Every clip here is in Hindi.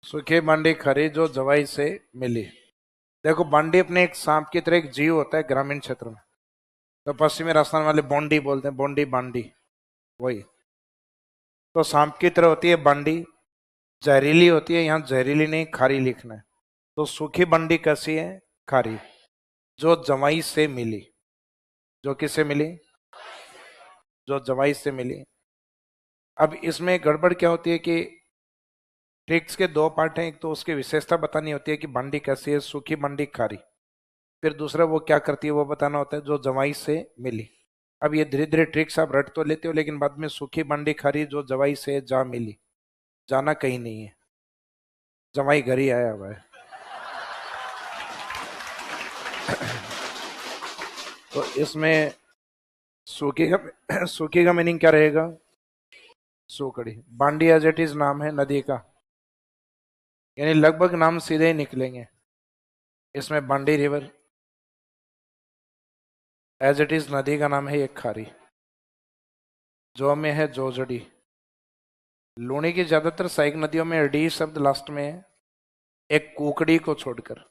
सूखी बांडी खरी जो जवाई से मिली। देखो, बांडी अपने एक सांप की तरह एक जीव होता है ग्रामीण क्षेत्र में। तो पश्चिमी राजस्थान वाले बोंडी बोलते हैं, बोंडी बांडी वही। तो सांप की तरह होती है बांडी, जहरीली होती है। यहाँ जहरीली नहीं, खारी लिखना है। तो सूखी बांडी कैसी है? खारी, जो जवाई से मिली। जो किससे मिली? जो जवाई से मिली। अब इसमें गड़बड़ क्या होती है कि ट्रिक्स के दो पार्ट हैं। एक तो उसकी विशेषता बतानी होती है कि बांडी कैसी है, सूखी बांडी खारी। फिर दूसरा वो क्या करती है वो बताना होता है, जो जवाई से मिली। अब ये धीरे धीरे ट्रिक्स आप रट तो लेते हो, लेकिन बाद में सूखी बांडी खारी जो जवाई से जा मिली, जाना कहीं नहीं है, जवाई घर ही आया हुआ है। तो इसमें सूखी का सूखी का मीनिंग क्या रहेगा? सूखड़ी। बांडी एज इट इज नाम है नदी का, यानी लगभग नाम सीधे ही निकलेंगे। इसमें बांडी रिवर एज इट इज नदी का नाम है एक खारी। जो में है जोजड़ी। लूणी की ज्यादातर सहायक नदियों में डी शब्द लास्ट में है, एक कुकड़ी को छोड़कर।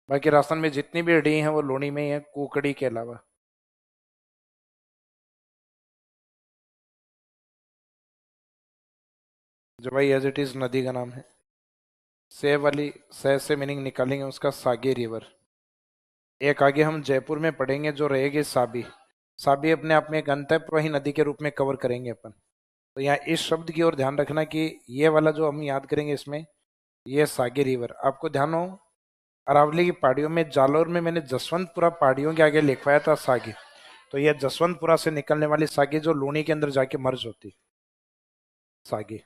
बाकी राजस्थान में जितनी भी डी हैं वो लूणी में ही है, कुकड़ी के अलावा। जो भाई एज इट इज नदी का नाम है। से वाली से मीनिंग निकालेंगे उसका, सागी रिवर। एक आगे हम जयपुर में पढ़ेंगे जो रहेगी साबी। साबी अपने आप में एक अंतःप्रवाही नदी के रूप में कवर करेंगे अपन। तो यहाँ इस शब्द की ओर ध्यान रखना कि ये वाला जो हम याद करेंगे इसमें, ये सागी रिवर। आपको ध्यान हो, अरावली की पहाड़ियों में, जालोर में मैंने जसवंतपुरा पहाड़ियों के आगे लिखवाया था सागी। तो यह जसवंतपुरा से निकलने वाली सागी जो लूणी के अंदर जाके मर्ज होती, सागी।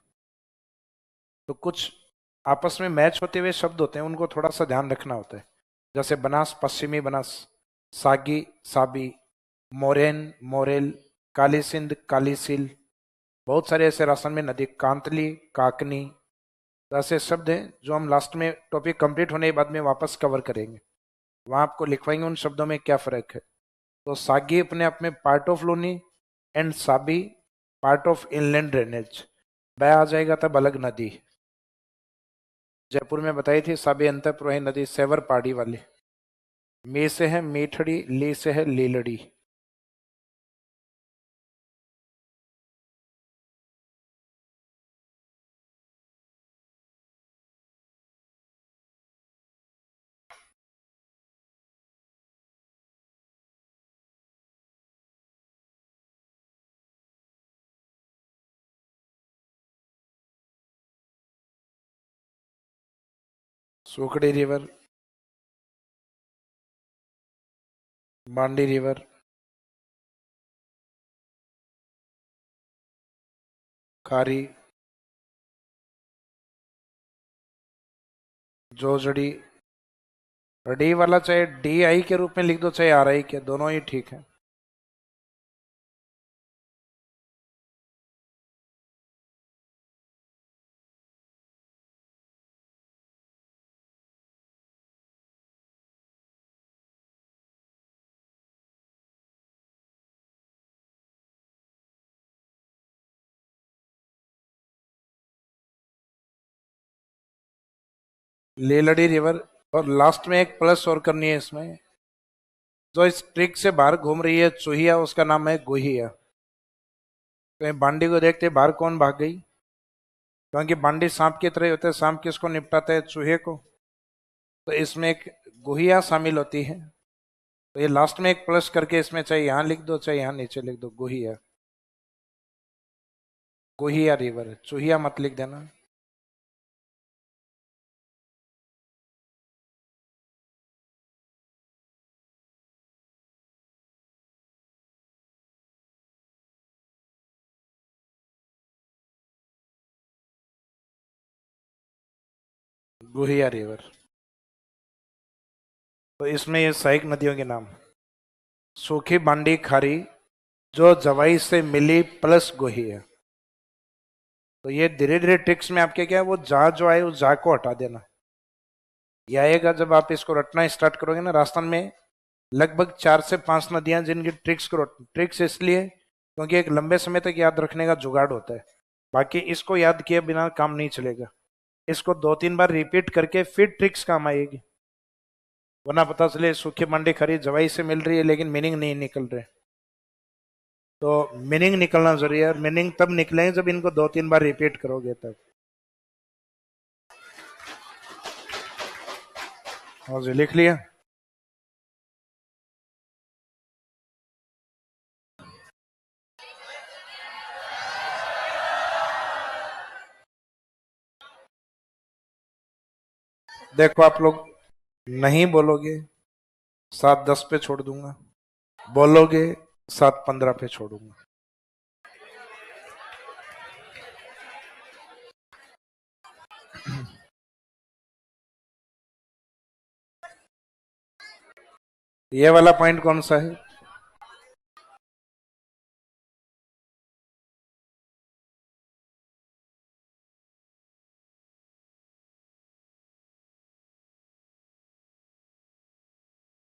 तो कुछ आपस में मैच होते हुए शब्द होते हैं, उनको थोड़ा सा ध्यान रखना होता है। जैसे बनास, पश्चिमी बनास, सागी, साबी, मोरेन, मोरेल, काली सिंध, काली सील। बहुत सारे ऐसे राजस्थान में नदी, कांतली, काकनी। तो ऐसे शब्द हैं जो हम लास्ट में टॉपिक कंप्लीट होने के बाद में वापस कवर करेंगे। वहां आपको लिखवाएंगे उन शब्दों में क्या फर्क है। तो सागी अपने आप में part of Luni, and Sabi part of inland drainage. बह आ जाएगा तब अलग नदी। जयपुर में बताई थी साबी अंतःप्रवाही नदी, सेवर पहाड़ी वाली। मी से है मीठड़ी, ली से है लीलड़ी। सूखड़ी रिवर, बांडी रिवर, खारी, जोजड़ी। डी वाला चाहे डी आई के रूप में लिख दो, चाहे आर आई के, दोनों ही ठीक है। लीलड़ी रिवर। और लास्ट में एक प्लस और करनी है इसमें, जो इस ट्रिक से बाहर घूम रही है चूहिया, उसका नाम है गुहिया। तो बांडी को देखते बाहर कौन भाग गई? क्योंकि बांडी सांप की तरह होता है। सांप किसको निपटाता है? चूहे को। तो इसमें एक गुहिया शामिल होती है। तो ये लास्ट में एक प्लस करके इसमें चाहे यहां लिख दो, चाहे यहां नीचे लिख दो, गुहिया। गुहिया रिवर, चूहिया मत लिख देना। गुहिया रिवर। तो इसमें ये सहायक नदियों के नाम, सूखी बांडी खारी जो जवाई से मिली प्लस गुहिया। तो ये धीरे धीरे ट्रिक्स में आपके क्या है, वो जा जो आए उस जा को हटा देना। यह आएगा जब आप इसको रटना स्टार्ट करोगे ना। राजस्थान में लगभग 4 से 5 नदियां जिनकी ट्रिक्स को, ट्रिक्स इसलिए क्योंकि एक लंबे समय तक याद रखने का जुगाड़ होता है। बाकी इसको याद किए बिना काम नहीं चलेगा। इसको 2-3 बार रिपीट करके फिर ट्रिक्स काम आएगी, वरना पता चले सूखी मंडी खरीद जवाई से मिल रही है लेकिन मीनिंग नहीं निकल रहे। तो मीनिंग निकलना जरूरी है, और मीनिंग तब निकलेंगे जब इनको 2-3 बार रिपीट करोगे तब। हाँ जी, लिख लिया। देखो आप लोग नहीं बोलोगे 7-10 पे छोड़ दूंगा, बोलोगे 7-15 पे छोड़ूंगा। ये वाला पॉइंट कौन सा है?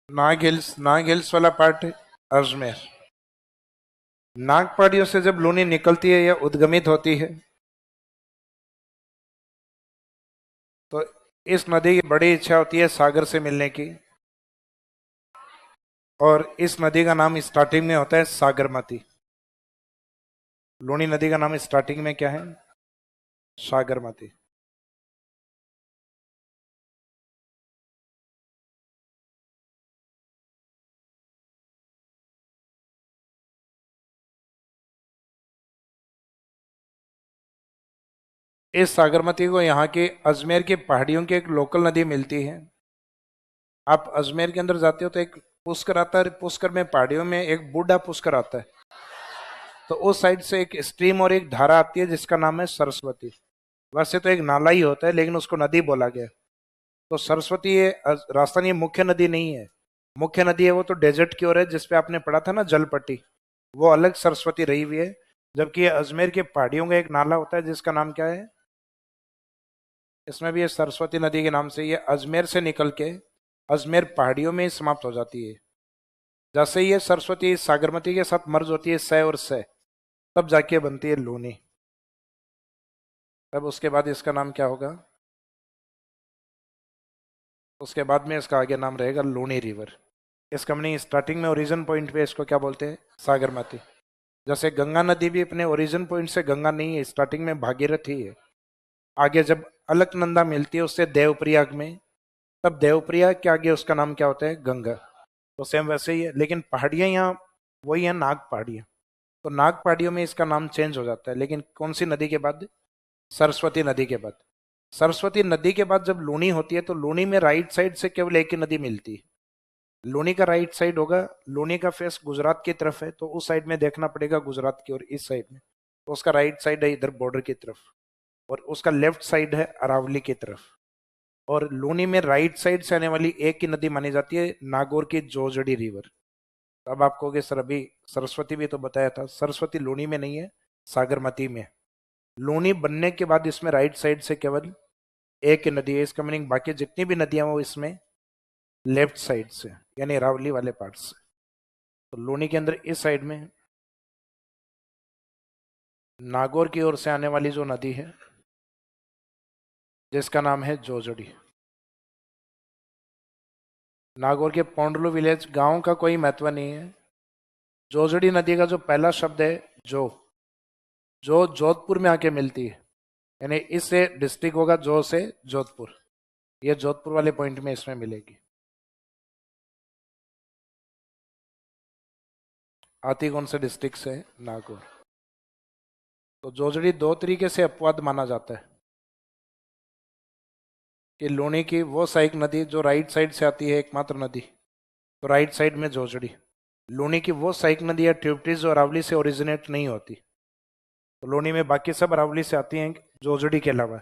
नाग हिल्स वाला पार्ट है अजमेर। नाग पहाड़ियों से जब लूनी निकलती है या उद्गमित होती है तो इस नदी की बड़ी इच्छा होती है सागर से मिलने की, और इस नदी का नाम स्टार्टिंग में होता है सागरमती। लूनी नदी का नाम स्टार्टिंग में क्या है? सागरमती। इस सागरमती को यहाँ के अजमेर के पहाड़ियों की एक लोकल नदी मिलती है। आप अजमेर के अंदर जाते हो तो एक पुष्कर आता है, पुष्कर में पहाड़ियों में एक बूढ़ा पुष्कर आता है, तो उस साइड से एक स्ट्रीम और एक धारा आती है जिसका नाम है सरस्वती। वैसे तो एक नाला ही होता है लेकिन उसको नदी बोला गया। तो सरस्वती ये राजस्थान, ये मुख्य नदी नहीं है। मुख्य नदी है वो तो डेजर्ट की ओर है, जिसपे आपने पढ़ा था ना जलपट्टी, वो अलग सरस्वती रही हुई है। जबकि ये अजमेर के पहाड़ियों का एक नाला होता है जिसका नाम क्या है, इसमें भी ये सरस्वती नदी के नाम से ये अजमेर से निकल के अजमेर पहाड़ियों में समाप्त हो जाती है। जैसे ये सरस्वती सागरमती के साथ मर्ज होती है सै और सै, तब जाके बनती है लूनी। तब उसके बाद इसका नाम क्या होगा? उसके बाद में इसका आगे नाम रहेगा लूनी रिवर। इसका मीनिंग स्टार्टिंग में ओरिजिन पॉइंट पे इसको क्या बोलते हैं? सागरमती। जैसे गंगा नदी भी अपने ओरिजिन पॉइंट से गंगा नहीं है, स्टार्टिंग में भागीरथी है। आगे जब अलकनंदा मिलती है उससे देवप्रयाग में, तब देवप्रयाग के आगे उसका नाम क्या होता है? गंगा। तो सेम वैसे ही है, लेकिन पहाड़ियाँ यहाँ वही है, नाग पहाड़ियाँ। तो नाग पहाड़ियों में इसका नाम चेंज हो जाता है, लेकिन कौन सी नदी के बाद? सरस्वती नदी के बाद। सरस्वती नदी के बाद जब लूनी होती है तो लूनी में राइट साइड से केवल एक ही नदी मिलती है। लूनी का राइट साइड होगा, लूनी का फेस गुजरात की तरफ है तो उस साइड में देखना पड़ेगा गुजरात की, और इस साइड में तो उसका राइट साइड है इधर बॉर्डर की तरफ, और उसका लेफ्ट साइड है अरावली की तरफ। और लूनी में राइट साइड से आने वाली एक ही नदी मानी जाती है नागौर की जोजड़ी रिवर। अब आप कहोगे सर अभी सरस्वती भी तो बताया था, सरस्वती लूनी में नहीं है, सागरमती में। लूनी बनने के बाद इसमें राइट साइड से केवल एक ही नदी है। इसका मीनिंग बाकी जितनी भी नदियां वो इसमें लेफ्ट साइड से, यानी अरावली वाले पार्ट से। तो लूनी के अंदर इस साइड में नागौर की ओर से आने वाली जो नदी है जिसका नाम है जोजड़ी। नागौर के पोंडलू विलेज गांव का कोई महत्व नहीं है। जोजड़ी नदी का जो पहला शब्द है जो जोधपुर में आके मिलती है, यानी इससे डिस्ट्रिक्ट होगा जो से जोधपुर, ये जोधपुर वाले पॉइंट में इसमें मिलेगी। आती कौन से डिस्ट्रिक्ट से? नागौर। तो जोजड़ी दो तरीके से अपवाद माना जाता है कि लूनी की वो सहायक नदी जो राइट साइड से आती है, एकमात्र नदी, तो राइट साइड में जोजड़ी। लूनी की वो सहायक नदी या ट्यूबटीज जो अरावली से ओरिजिनेट नहीं होती, तो लूनी में बाकी सब अरावली से आती हैं जोजड़ी के अलावा।